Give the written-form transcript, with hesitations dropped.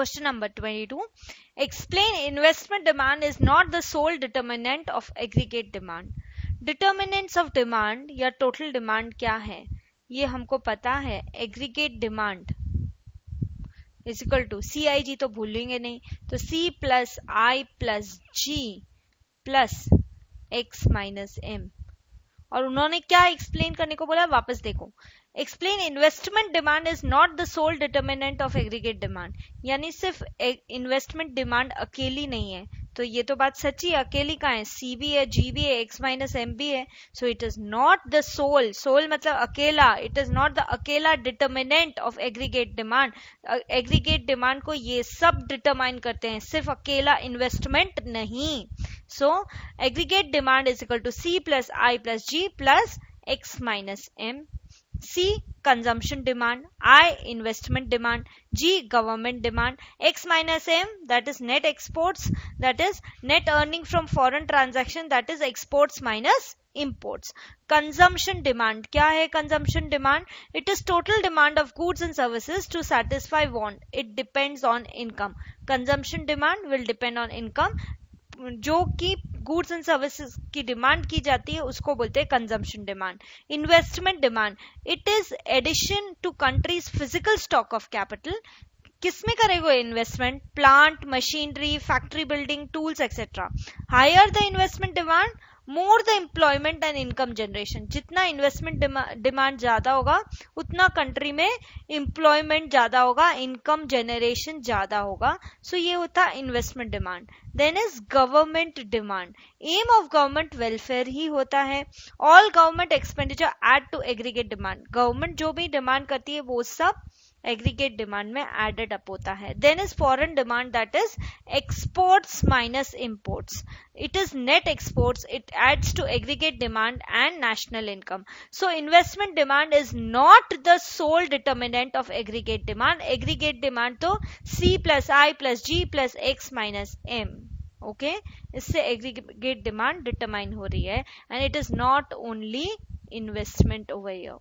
Question number 22. Explain investment demand is not the sole determinant of aggregate demand. Determinants of demand या total demand क्या है ये हमको पता है. Aggregate demand is equal to CIG तो भूलेंगे नहीं, तो C plus I plus G plus X minus M. और उन्होंने क्या एक्सप्लेन करने को बोला, वापस देखो. Explain investment demand is not the sole determinant of aggregate demand, यानी सिर्फ इन्वेस्टमेंट डिमांड अकेली नहीं है. तो ये तो बात सच्ची, अकेली का है, सी भी है, जी भी है, एक्स माइनस एम भी है. So it is not the sole, sole मतलब अकेला, इट इज नॉट द अकेला determinant of aggregate demand. Aggregate demand को ये सब डिटरमाइन करते हैं, सिर्फ अकेला इन्वेस्टमेंट नहीं. So aggregate demand is equal to C plus I plus G plus X minus M. C consumption demand, I investment demand, G government demand, X minus M that is net exports, that is net earning from foreign transaction, that is exports minus imports. Consumption demand क्या है? Consumption demand, it is total demand of goods and services to satisfy want. It depends on income. Consumption demand will depend on income. जो कि goods and services की demand की जाती है उसको बोलते हैं consumption demand. Investment demand, it is addition to country's physical stock of capital. किसमें करेगा investment? Plant, machinery, factory building, tools et cetera. Higher the investment demand, more the employment and income generation. जितना investment demand ज्यादा होगा उतना country में employment ज्यादा होगा, income generation ज्यादा होगा. सो ये होता है investment demand. Then is government demand. Aim of government welfare ही होता है. All government expenditure add to aggregate demand. Government जो भी डिमांड करती है वो सब एग्रीगेट डिमांड में एडेड अप होता है. Then is foreign demand, that is exports minus imports. It is net exports, it adds to aggregate demand and national income. So investment demand is not the sole determinant of aggregate demand. Aggregate demand तो C plus I plus G plus X minus M. Okay, इससे aggregate demand determine हो रही है and it is not only investment over here.